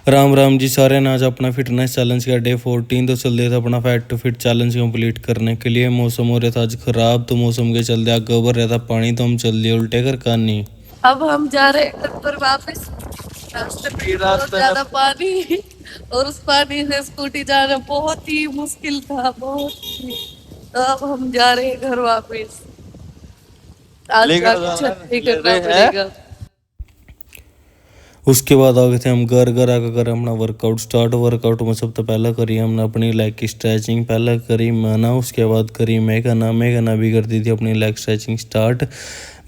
राम राम जी सारे ने। आज अपना फिटनेस चैलेंज का डे 14 तो चल रहा था अपना fat to fit challenge complete करने के लिए। मौसम हो रहा था आज खराब, तो मौसम के चलते आगे भर रहा था पानी, तो हम चल दिए उल्टे कर कानी। अब हम जा रहे हैं घर पर वापस। रास्ते में बहुत ज्यादा पानी और उस पानी से स्कूटी जाना बहुत ही मुश्किल था, बहुत ही। तो अब हम जा रहे हैं घर वापस। आज जाकर छुट्टी करना पड़ेगा। उसके बाद आ गए थे हम घर आकर अपना वर्कआउट स्टार्ट। वर्कआउट में सबसे पहला करी हमने अपनी लेग की स्ट्रेचिंग। पहला करी मैना, उसके बाद करी मेघना भी कर दी थी अपनी लेग स्ट्रेचिंग स्टार्ट।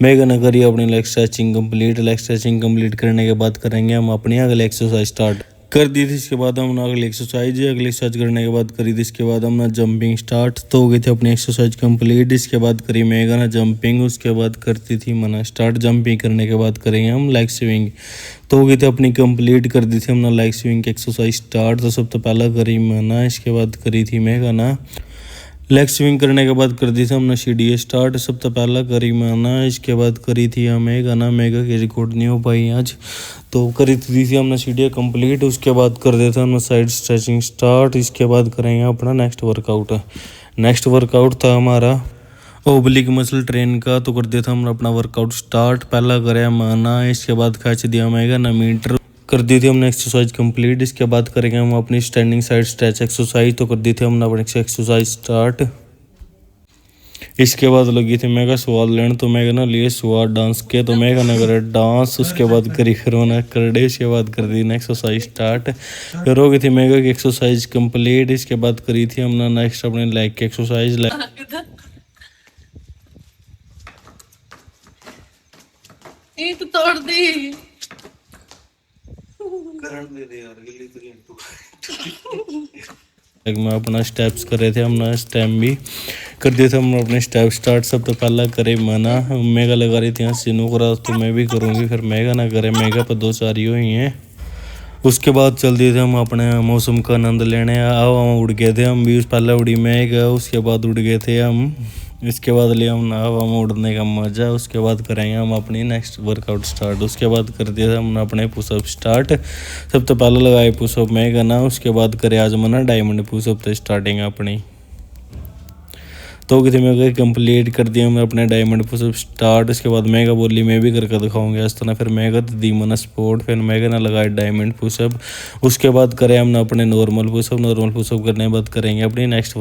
मेघना करी अपनी leg stretching complete. Leg stretching complete करने के बाद करेंगे हम अपनी अगली एक्सरसाइज स्टार्ट। कर दी थी इसके बाद हमने अगली एक्सरसाइज करने के बाद करी थी इसके बाद हमने जंपिंग स्टार्ट। तो हो गई थी अपनी एक्सरसाइज कंप्लीट। इसके बाद करी मेघना जंपिंग, उसके बाद करती थी मना स्टार्ट। जंपिंग करने के बाद करेंगे हम लेग स्विंग। तो हो गई थी अपनी कंप्लीट। कर दी थी हमने लेग स्विंग की एक्सरसाइज स्टार्ट। तो सबसे पहला करी मना, इसके बाद करी थी मेघना। लेग स्विंग करने के बाद कर दी थी हमने सीढ़ी स्टार्ट। सबसे पहला करी मैना, इसके बाद करी थी हमें गाना। मेगा की रिकॉर्ड नहीं हो पाई आज, तो करी थी हमने सीढ़ी कंप्लीट। उसके बाद कर देते हमने साइड स्ट्रेचिंग स्टार्ट। इसके बाद करेंगे अपना नेक्स्ट वर्कआउट था हमारा ओब्लिक मसल ट्रेन का। तो कर देता हमने अपना वर्कआउट स्टार्ट। पहला करे माना, इसके बाद खींच दिया हमें ना मीटर। कर दी थी हमने एक्सरसाइज कंप्लीट। इसके बाद करेंगे हम अपनी स्टैंडिंग साइड स्ट्रेच एक्सरसाइज। तो कर दी थी हमने अपनी एक्सरसाइज स्टार्ट। इसके बाद लगी थी मेगा स्वाद लेने, तो मेगा ना लिए स्वाद डांस के। तो मेगा ने करे डांस, उसके बाद करी फिर उन्हें कर डे। इसके बाद कर दी एक्सरसाइज स्टार्ट। फिर हो गई थी मेगा की एक्सरसाइज कंप्लीट। इसके बाद करी थी हमने नेक्स्ट अपने लेग की एक्सरसाइज। ईंट तोड़ दी। में अपना स्टेप्स करे थे हमने स्टेप भी कर दिए थे हमने अपने स्टेप स्टार्ट। सब तो पहला करे मना, मेगा लगा रही थी सीनू करा, तो मैं भी करूँगी। फिर मेगा ना करे, मेगा पर दो चार ही हुई हैं। उसके बाद चल दिए थे हम अपने मौसम का आनंद लेने। आओ हम उड़ गए थे हम भी। पहले उड़ी मेघ, उसके बाद उड़ गए थे हम। इसके बाद लिया हम हवा में उड़ने का मजा। उसके बाद करेंगे हम अपनी नेक्स्ट वर्कआउट स्टार्ट। उसके बाद कर दिया था हमने अपने पुशअप स्टार्ट। सब तो पहले लगाए पुशअप में करना। उसके बाद करे आज मना डायमंड पुशअप तो स्टार्टिंग अपनी। तो किसी में कंप्लीट कर दिया हमने अपने डायमंड पुशअप स्टार्ट। उसके बाद मेगा बोली मैं भी करके दिखाऊंगा इस तरह। फिर मेगा तो दी मना स्पोर्ट, फिर मेगा ने लगाया डायमंड पुशअप। उसके बाद करें हमने अपने नॉर्मल पुशअप करने के बाद करेंगे अपनी नेक्स्ट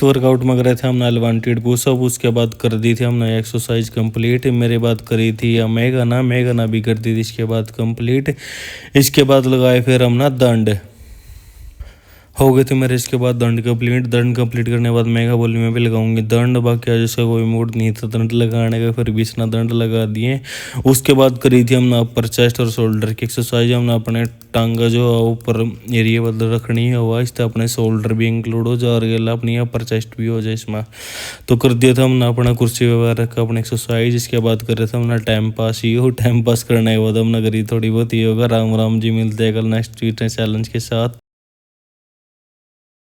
वर्कआउट में करे थे हमने एलवांटेड पुशअप। उसके बाद कर दी थी हमने एक्सरसाइज कंप्लीट। मेरे बाद करी थी मेघना भी कर दी थी इसके बाद कंप्लीट। इसके बाद लगाए फिर हमने दंड। हो गए थे मेरे इसके बाद दंड कंप्लीट करने के बाद मेगा बोली मैं भी लगाऊंगी दंड। बाकी आज इसका कोई मूड नहीं था दंड लगाने का, फिर बीच ना दंड लगा दिए। उसके बाद करी थी हमने अपर चेस्ट और शोल्डर की एक्सरसाइज। हमने अपने टांगा जो ऊपर एरिया बदल रखनी है हुआ, इससे अपने शोल्डर भी इंक्लूड हो जा रही है, अपनी अपर चेस्ट भी हो जाए इसमें। तो कर दिया था हमने अपना कुर्सी वगैरह का अपनी एक्सरसाइज। इसके बाद कर रहे थे हमने टाइम पास करने के बाद हमने करी थोड़ी बहुत ही होगा। राम राम जी, मिलते हैं कल नेक्स्ट चैलेंज के साथ।